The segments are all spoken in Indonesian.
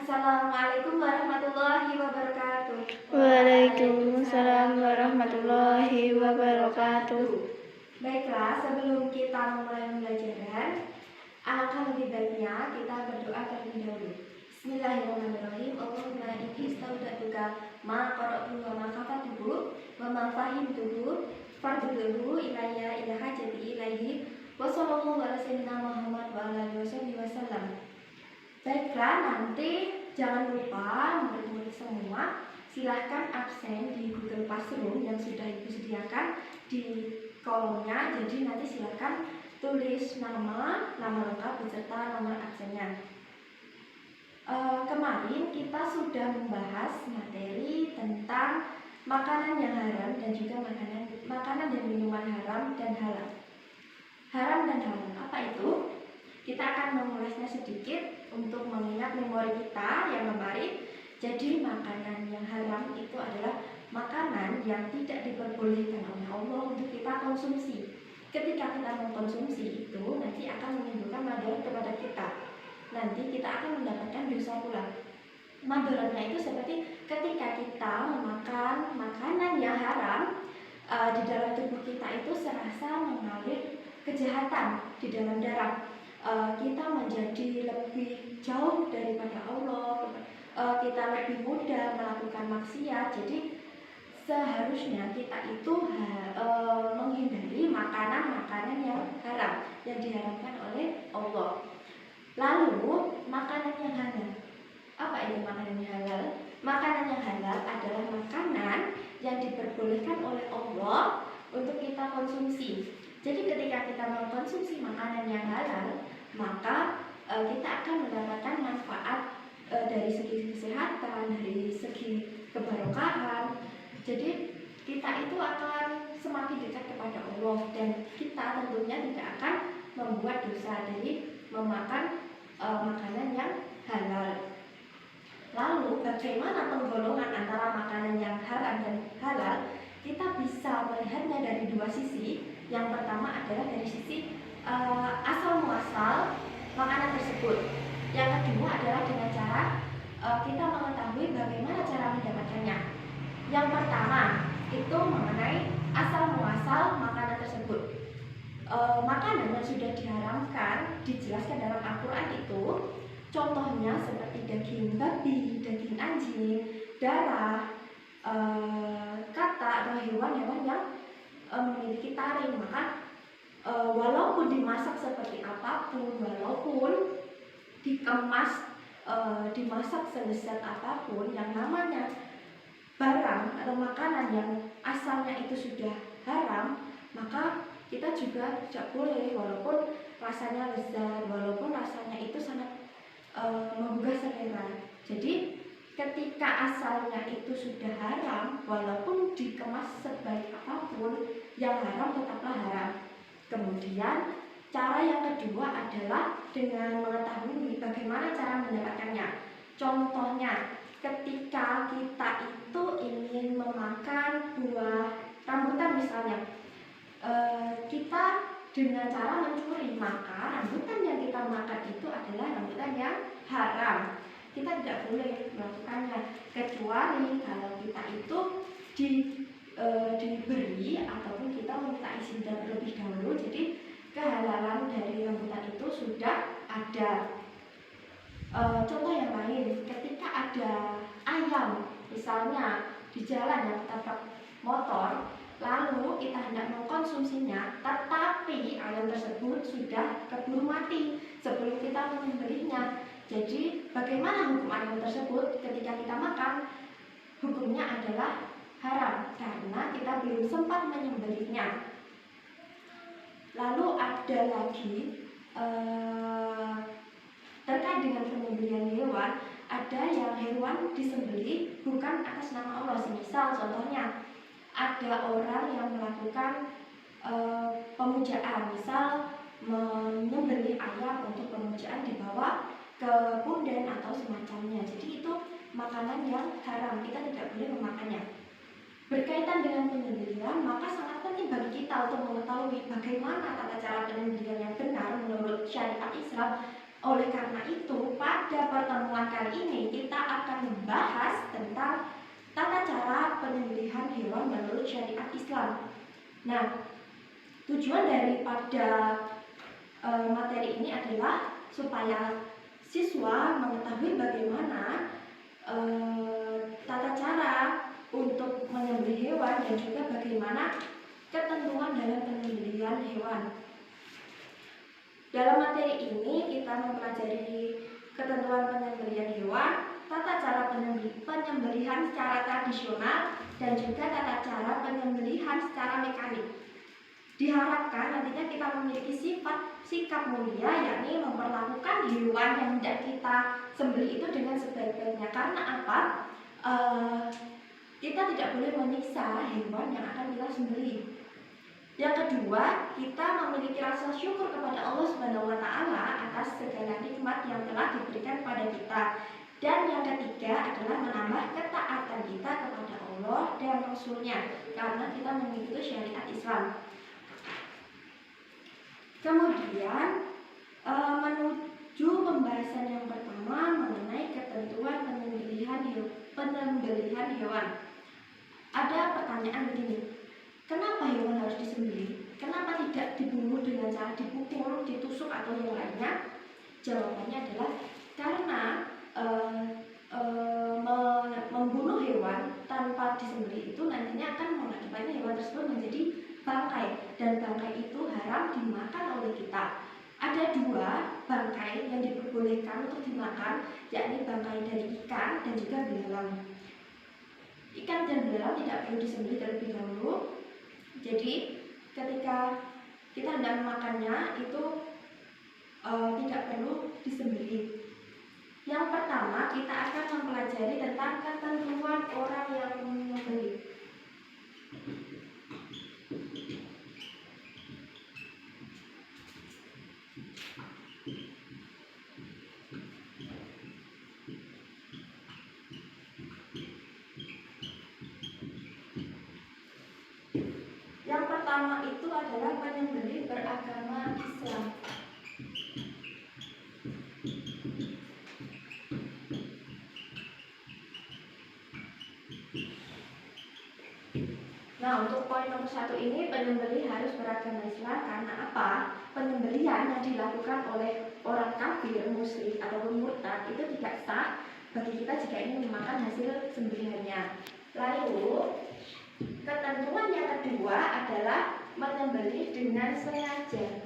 Assalamualaikum warahmatullahi wabarakatuh. Waalaikumsalam warahmatullahi wabarakatuh. Baiklah, sebelum kita memulai pembelajaran, alangkah lebih baiknya kita berdoa terlebih dahulu. Bismillahirrahmanirrahim. Allahumma inni istaudatuka ma qara'tu wa ma kafatuhu wa ma fahimtuhu fardhuhu ilayya ila hajati ilaihi wa sallallahu ala sayyidina Muhammad wa ala alihi wasallam. Baiklah, nanti jangan lupa murid-murid semua silahkan absen di Google Classroom yang sudah Ibu sediakan di kolomnya. Jadi nanti silahkan tulis nama lengkap beserta nomor absennya. Kemarin kita sudah membahas materi tentang makanan yang haram dan juga makanan dan minuman haram dan halal. Haram dan halal apa itu? Kita akan mengulasnya sedikit untuk mengingat memori kita yang kemarin. Jadi makanan yang haram itu adalah makanan yang tidak diperbolehkan oleh Allah untuk kita konsumsi. Ketika kita mengkonsumsi itu nanti akan menimbulkan madarat kepada kita. Nanti kita akan mendapatkan dosa pula. Madaratnya itu seperti ketika kita memakan makanan yang haram, di dalam tubuh kita itu serasa mengalir kejahatan di dalam darah. Kita menjadi lebih jauh daripada Allah, kita lebih mudah melakukan maksiat. Jadi seharusnya kita itu menghindari makanan-makanan yang haram, yang diharamkan oleh Allah. Lalu makanan yang halal, apa itu makanan yang halal? Makanan yang halal adalah makanan yang diperbolehkan oleh Allah untuk kita konsumsi. Jadi ketika kita mengkonsumsi makanan yang halal, maka kita akan mendapatkan manfaat dari segi kesehatan, dari segi keberkahan. Jadi kita itu akan semakin dekat kepada Allah dan kita tentunya tidak akan membuat dosa dari memakan makanan yang halal. Lalu bagaimana penggolongan antara makanan yang haram dan halal? Kita bisa melihatnya dari dua sisi. Yang pertama adalah dari sisi asal muasal makanan tersebut. Yang kedua adalah dengan cara kita mengetahui bagaimana cara mendapatkannya. Yang pertama itu mengenai asal muasal makanan tersebut. Makanan yang sudah diharamkan dijelaskan dalam Al-Quran itu contohnya seperti daging babi, daging anjing, darah, kata atau hewan-hewan yang memiliki taring. Maka walaupun dimasak seperti apapun, walaupun dikemas, dimasak selezat apapun, yang namanya barang atau makanan yang asalnya itu sudah haram, maka kita juga tidak boleh, walaupun rasanya lezat, walaupun rasanya itu sangat menggugah selera. Jadi ketika asalnya itu sudah haram, walaupun dikemas sebaik apapun, yang haram tetaplah haram. Kemudian cara yang kedua adalah dengan mengetahui bagaimana cara mendapatkannya. Contohnya ketika kita itu ingin memakan buah rambutan misalnya, kita dengan cara mencuri, maka rambutan yang kita makan itu adalah rambutan yang haram. Kita tidak boleh melakukannya kecuali kalau kita itu diberi ataupun kita meminta izin terlebih dahulu. Jadi kehalalan dari rambutan itu sudah ada. Contoh yang lain, ketika ada ayam misalnya di jalan yang tertabrak motor, lalu kita hendak mengkonsumsinya, tetapi ayam tersebut sudah keburu mati sebelum kita menyembelihnya. Jadi bagaimana hukum ayam tersebut ketika kita makan? Hukumnya adalah haram karena kita belum sempat menyembelihnya. Lalu ada lagi terkait dengan penyembelihan hewan, ada yang hewan disembelih bukan atas nama Allah. Semisal contohnya ada orang yang melakukan pemujaan, misal menyembelih ayam untuk pemujaan dibawa ke punden atau semacamnya. Jadi itu makanan yang haram, kita tidak boleh memakannya. Berkaitan dengan penyembelihan, maka sangat penting bagi kita untuk mengetahui bagaimana tata cara penyembelihan yang benar menurut syariat Islam. Oleh karena itu, pada pertemuan kali ini kita akan membahas tentang tata cara penyembelihan hewan menurut syariat Islam. Nah, tujuan daripada materi ini adalah supaya siswa mengetahui bagaimana tata cara untuk menyembelih hewan dan juga bagaimana ketentuan dalam penyembelihan hewan. Dalam materi ini kita mempelajari ketentuan penyembelihan hewan, tata cara penyembelihan secara tradisional, dan juga tata cara penyembelihan secara mekanik. Diharapkan nantinya kita memiliki sikap mulia, yakni memperlakukan hewan yang hendak kita sembelih itu dengan sebaik-baiknya. Karena apa? Kita tidak boleh menyiksa hewan yang akan kita sembelih. Yang kedua, kita memiliki rasa syukur kepada Allah Subhanahu wa Ta'ala atas segala nikmat yang telah diberikan kepada kita. Dan yang ketiga adalah menambah ketaatan kita kepada Allah dan Rasul-Nya, karena kita mengikuti syariat Islam. Kemudian menuju pembahasan yang pertama mengenai ketentuan penyembelihan hewan. Ada pertanyaan begini. Kenapa hewan harus disembelih? Kenapa tidak dibunuh dengan cara dipukul, ditusuk atau yang lainnya? Jawabannya adalah karena membunuh hewan tanpa disembelih itu nantinya akan mengakibatkan hewan tersebut menjadi bangkai, dan bangkai itu haram dimakan oleh kita. Ada dua bangkai yang diperbolehkan untuk dimakan, yakni bangkai dari ikan dan juga belalang. Ikan dan belalang tidak perlu disembelih terlebih dahulu. Jadi ketika kita hendak memakannya itu tidak perlu disembelih. Yang pertama kita akan mempelajari tentang ketentuan orang yang menyembelih. Yang pertama itu adalah penyembelih beragama Islam. Nah, untuk poin nomor 1 ini, penyembelih harus beragama Islam. Karena apa? Penyembelihan yang dilakukan oleh orang kafir, musyrik ataupun murtad itu tidak sah bagi kita jika ingin memakan hasil sembelihannya. Lalu ketentuan yang kedua adalah menyembelih dengan sengaja.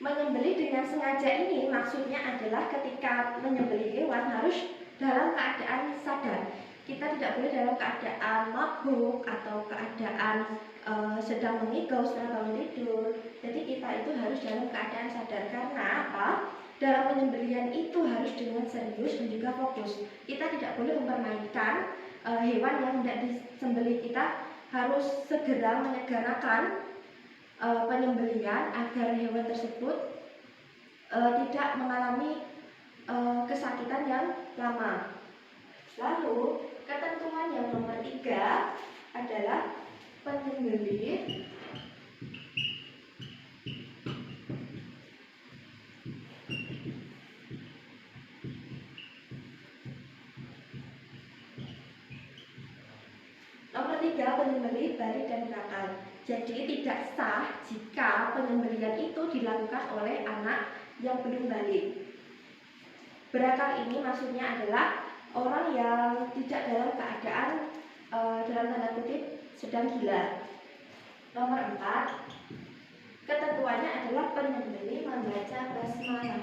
Menyembelih dengan sengaja ini maksudnya adalah ketika menyembelih hewan harus dalam keadaan sadar. Kita tidak boleh dalam keadaan mabuk atau keadaan sedang mengigau setelah bangun tidur. Jadi kita itu harus dalam keadaan sadar. Karena apa? Dalam penyembelihan itu harus dengan serius dan juga fokus. Kita tidak boleh mempermainkan hewan yang hendak disembelih. Kita harus segera menyegerakan penyembelihan agar hewan tersebut tidak mengalami kesakitan yang lama. Lalu ketentuan yang nomor 3 adalah penyembelih penyembelih balik dan belakang. Jadi tidak sah jika penyembelihan itu dilakukan oleh anak yang belum balik. Berakal ini maksudnya adalah orang yang tidak dalam keadaan dalam tanda kutip sedang gila. Nomor 4, ketentuannya adalah penyembelih membaca basmalah.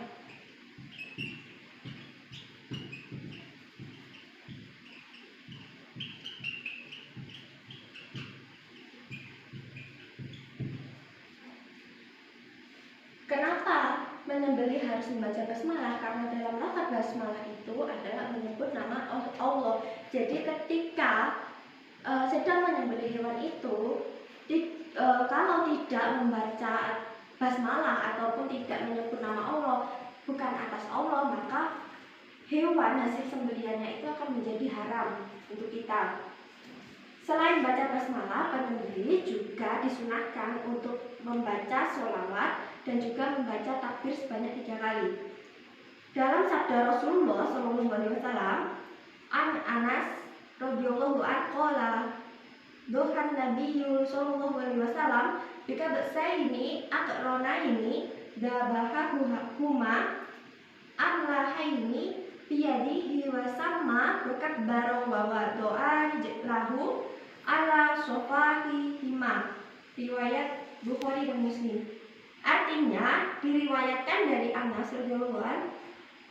Kenapa menyembelih harus membaca basmalah? Karena dalam lafaz basmalah itu adalah menyebut nama Allah. Jadi ketika sedang menyembelih hewan itu, kalau tidak membaca basmalah ataupun tidak menyebut nama Allah, bukan atas Allah, maka hewan hasil sembelihannya itu akan menjadi haram untuk kita. Selain baca basmalah, kita penyembelih juga disunahkan untuk membaca sholawat dan juga membaca takbir sebanyak 3 kali. Dalam sabda Rasulullah SAW, An Anas radhiyallahu anhu qala Dohan Nabiyyu sallallahu alaihi wasallam bika ini akrona ini dabahahuma amlahaini biyadihi wa sama berkat baro wa doa lahu ala sofahi hima. Riwayat Bukhari dan Muslim. Artinya diriwayatkan dari Anas radhiyallahu anhu,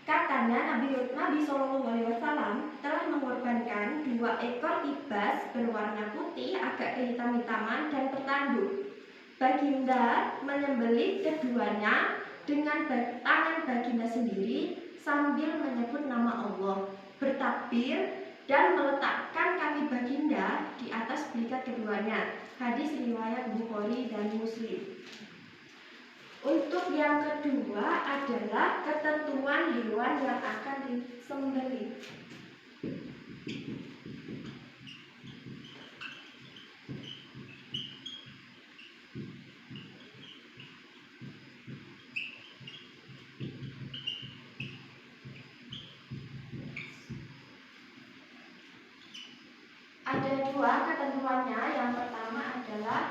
katanya Nabi Shallallahu Alaihi Wasallam telah mengorbankan 2 ekor kibas berwarna putih agak kehitam-hitaman dan bertanduk. Baginda menyembelih keduanya dengan tangan baginda sendiri sambil menyebut nama Allah, bertakbir dan meletakkan kaki baginda di atas belikat keduanya. Hadis riwayat Bukhari dan Muslim. Untuk yang kedua adalah ketentuan hewan yang akan disembelih. Ada 2 ketentuannya. Yang pertama adalah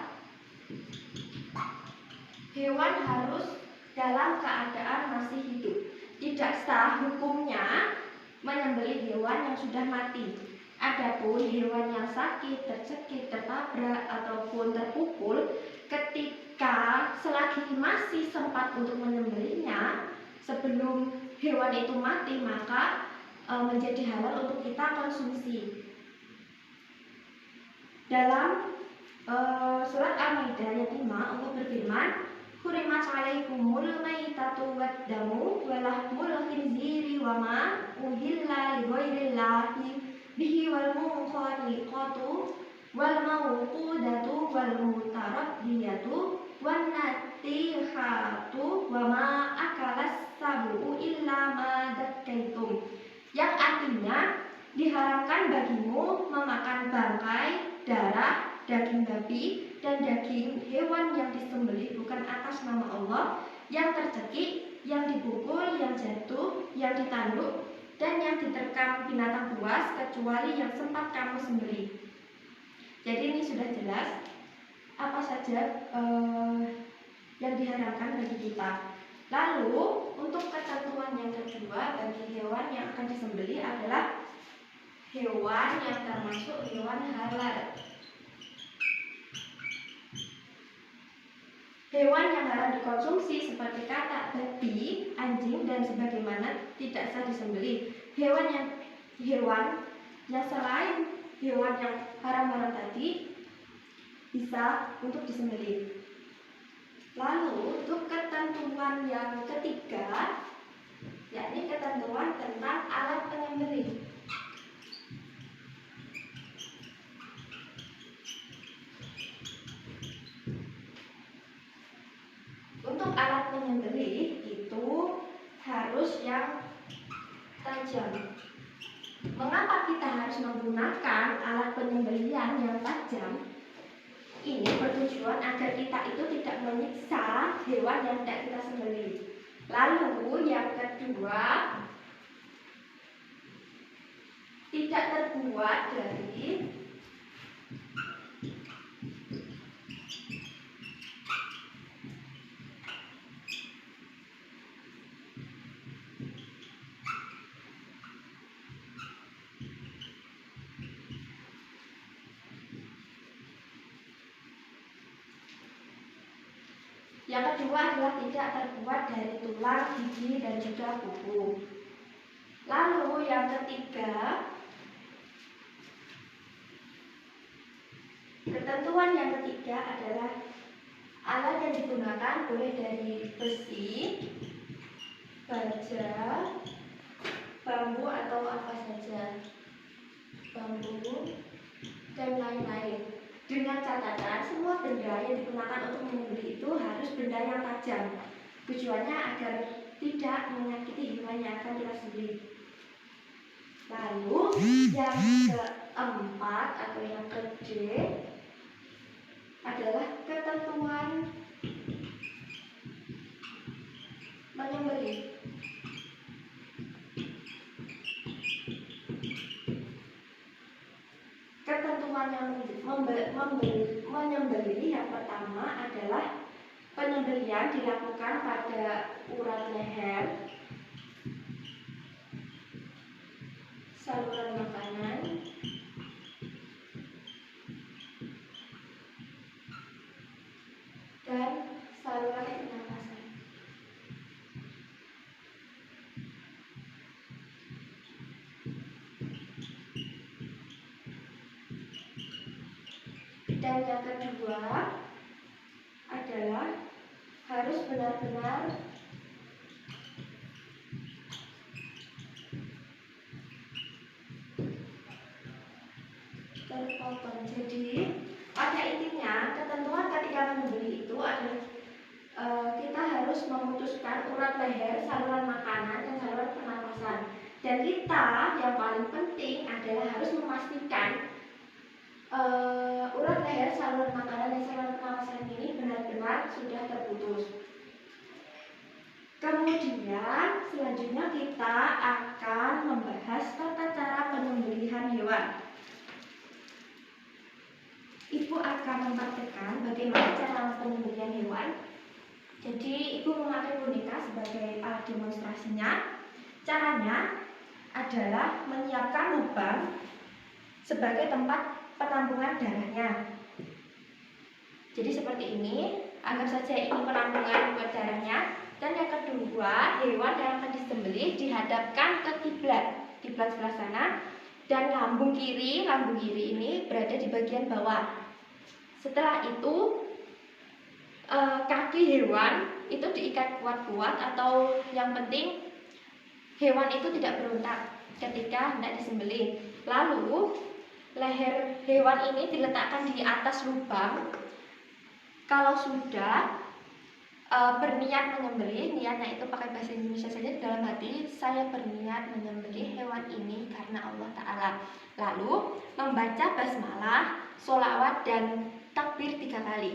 hewan harus dalam keadaan masih hidup. Tidak sah hukumnya menyembelih hewan yang sudah mati. Adapun hewan yang sakit, tercekik, tertabrak ataupun terpukul, ketika selagi masih sempat untuk menyembelihnya sebelum hewan itu mati, maka menjadi halal untuk kita konsumsi. Dalam surat Al-Maidah ayat 5 Allah berfirman, Hurimat alaikumul maitatu waddamu walahmul khinziri wa ma uhilla li ghairillahi bihi wal munkhaniqatu wal mawqudatu wal mutaraddiyatu wan natihatu wa ma akalas sabu illa ma dakkaitum. Yang artinya diharamkan bagimu memakan bangkai, darah, daging babi, dan daging hewan yang disembelih bukan atas nama Allah, yang tercekik, yang dipukul, yang jatuh, yang ditanduk, dan yang diterkam binatang buas kecuali yang sempat kamu sembelih. Jadi ini sudah jelas apa saja yang diharamkan bagi kita. Lalu untuk ketentuan yang kedua bagi hewan yang akan disembelih adalah hewan yang termasuk hewan halal. Hewan yang haram dikonsumsi seperti katak, babi, anjing, dan sebagaimana tidak sah disembelih. Hewan yang selain hewan yang haram-haram tadi bisa untuk disembelih. Lalu untuk ketentuan yang ketiga, yakni ketentuan tentang alat penyembelih. Untuk alat penyembelih itu harus yang tajam. Mengapa kita harus menggunakan alat penyembelihan yang tajam? Ini bertujuan agar kita itu tidak menyiksa hewan yang tidak kita sembelih. Lalu yang kedua, tidak terbuat dari yang kedua adalah tidak terbuat dari tulang, gigi, dan juga kuku. Lalu yang ketiga, ketentuan yang ketiga adalah alat yang digunakan boleh dari besi, baja, bambu atau apa saja, bambu, dan lain-lain. Dengan catatan semua benda yang digunakan untuk menyembelih itu harus benda yang tajam. Tujuannya agar tidak menyakiti hewan yang akan kita sembelih. Lalu yang keempat atau yang ke D, menyembelih yang pertama adalah penyembelihan dilakukan pada urat leher, saluran makanan, dan saluran pernapasan. Dan yang kedua adalah harus benar-benar terpotong. Jadi pada intinya ketentuan ketika menyembelih itu adalah kita harus memutuskan urat leher, saluran makanan, dan saluran pernapasan. Dan kita yang paling penting adalah harus memastikan urat leher, saluran makanan, dan saluran pernapasan ini benar-benar sudah terputus. Kemudian selanjutnya kita akan membahas tata cara penyembelihan hewan. Ibu akan mempraktikkan bagaimana cara penyembelihan hewan. Jadi ibu memakai boneka sebagai alat demonstrasinya. Caranya adalah menyiapkan lubang sebagai tempat penampungan darahnya. Jadi seperti ini, anggap saja ini penampungan buat darahnya. Dan yang kedua, hewan yang akan disembelih dihadapkan ke kiblat sebelah sana, dan lambung kiri ini berada di bagian bawah. Setelah itu kaki hewan itu diikat kuat-kuat, atau yang penting hewan itu tidak berontak ketika hendak disembelih. Lalu leher hewan ini diletakkan di atas lubang. Kalau sudah berniat menyembelih, niatnya itu pakai bahasa Indonesia saja, dalam hati saya berniat menyembelih hewan ini karena Allah Ta'ala. Lalu membaca basmalah, sholawat, dan takbir 3 kali.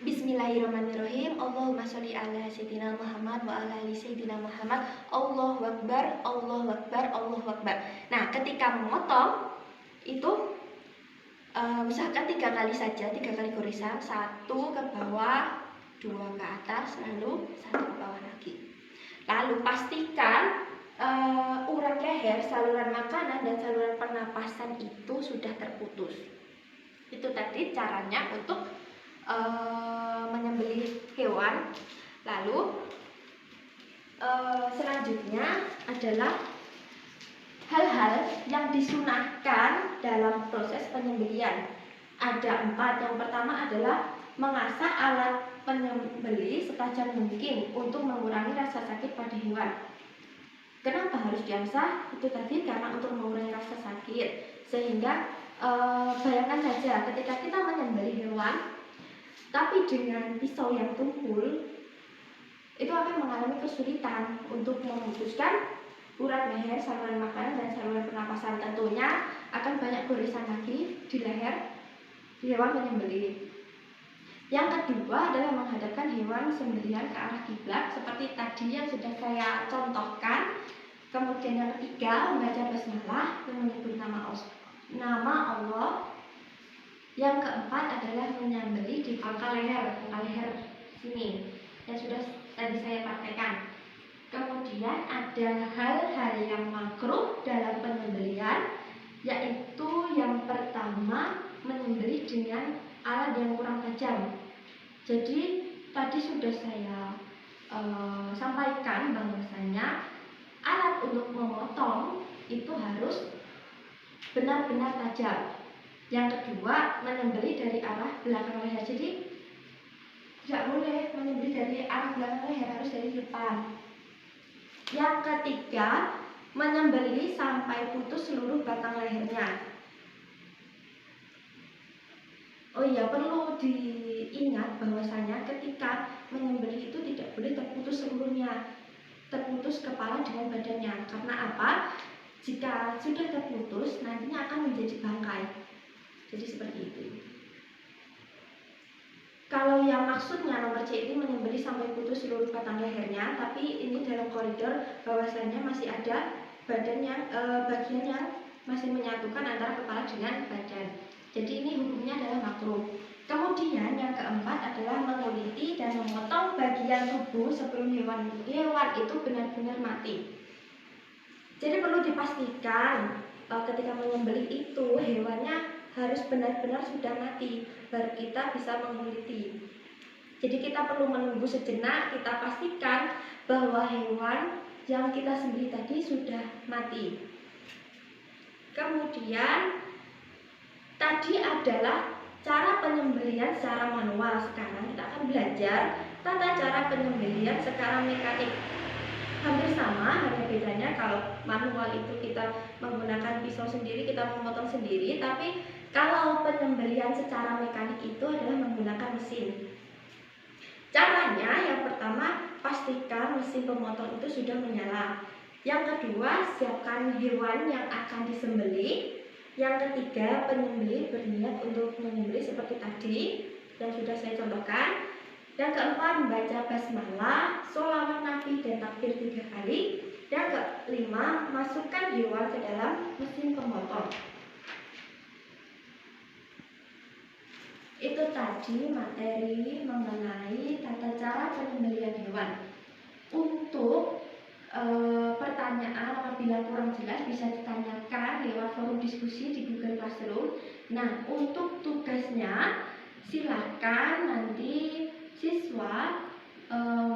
Bismillahirrahmanirrahim. Allahumma sholli ala sayyidina Muhammad wa ala ali sayyidina Muhammad. Allahu akbar, Allahu akbar, Allahu akbar. Nah, ketika memotong itu usahakan 3 kali saja, 3 kali goresan, 1 ke bawah, 2 ke atas, lalu 1 ke bawah lagi. Lalu pastikan urat leher, saluran makanan, dan saluran pernapasan itu sudah terputus. Itu tadi caranya untuk menyembelih hewan. Lalu selanjutnya adalah hal-hal yang disunahkan dalam proses penyembelihan. Ada 4. Yang pertama adalah mengasah alat penyembelih setajam mungkin untuk mengurangi rasa sakit pada hewan. Kenapa harus diasah? Itu tadi karena untuk mengurangi rasa sakit. Sehingga bayangkan saja ketika kita menyembelih hewan tapi dengan pisau yang tumpul, itu akan mengalami kesulitan untuk memutuskan urat leher, saluran makanan, dan saluran pernapasan. Tentunya akan banyak goresan lagi di leher hewan menyembelih. Yang kedua adalah menghadapkan hewan sembelihan ke arah kiblat seperti tadi yang sudah saya contohkan. Kemudian yang ketiga, membaca basmalah dan menyebut nama Allah. Yang keempat adalah menyembelih di pangkal leher sini yang sudah tadi saya praktekkan. Kemudian ada hal-hal yang makruh dalam penyembelihan, yaitu yang pertama menyembelih dengan alat yang kurang tajam. Jadi tadi sudah saya sampaikan bahwasanya alat untuk memotong itu harus benar-benar tajam. Yang kedua, menyembelih dari arah belakang leher. Jadi tidak boleh menyembelih dari arah belakang leher, harus dari depan. Yang ketiga, menyembelih sampai putus seluruh batang lehernya. Oh iya, perlu diingat bahwasanya ketika menyembelih itu tidak boleh terputus seluruhnya, terputus kepala dengan badannya. Karena apa? Jika sudah terputus, nantinya akan menjadi bangkai. Jadi seperti itu. Kalau yang maksudnya nomor C ini menyembelih sampai putus seluruh batang lehernya, tapi ini dalam koridor bahwasanya masih ada badan yang bagian yang masih menyatukan antara kepala dengan badan. itu. Kemudian yang keempat adalah menguliti dan memotong bagian tubuh sebelum hewan itu benar-benar mati. Jadi perlu dipastikan ketika menyembelih itu hewannya harus benar-benar sudah mati, baru kita bisa menguliti. Jadi kita perlu menunggu sejenak, kita pastikan bahwa hewan yang kita sembelih tadi sudah mati. Kemudian tadi adalah cara penyembelihan secara manual. Sekarang kita akan belajar tata cara penyembelihan secara mekanik. Hampir sama, hanya bedanya kalau manual itu kita menggunakan pisau sendiri, kita memotong sendiri. Tapi kalau penyembelihan secara mekanik itu adalah menggunakan mesin. Caranya yang pertama, pastikan mesin pemotong itu sudah menyala. Yang kedua, siapkan hewan yang akan disembelih. Yang ketiga, penyembelih berniat untuk menyembelih seperti tadi yang sudah saya contohkan. Yang keempat, membaca basmalah, sholawat nabi dan takbir 3 kali. Yang kelima, masukkan hewan ke dalam mesin pemotong. Itu tadi materi mengenai tata cara penyembelihan hewan. Untuk pertanyaan apabila kurang jelas bisa ditanyakan lewat forum diskusi di Google Classroom. Nah, untuk tugasnya silakan nanti siswa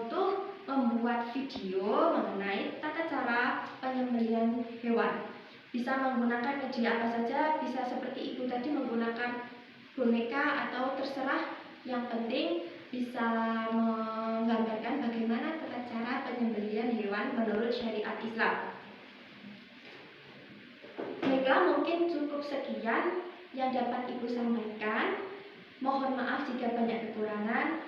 untuk membuat video mengenai tata cara penyembelihan hewan. Bisa menggunakan media apa saja, bisa seperti ibu tadi menggunakan boneka atau terserah, yang penting bisa menggambarkan bagaimana tata cara penyembelihan hewan menurut syariat Islam. Baiklah, mungkin cukup sekian yang dapat Ibu sampaikan. Mohon maaf jika banyak kekurangan.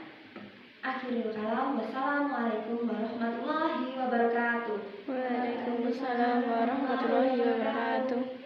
Akhirul kalam, wassalamualaikum warahmatullahi wabarakatuh. Waalaikumsalam warahmatullahi wabarakatuh.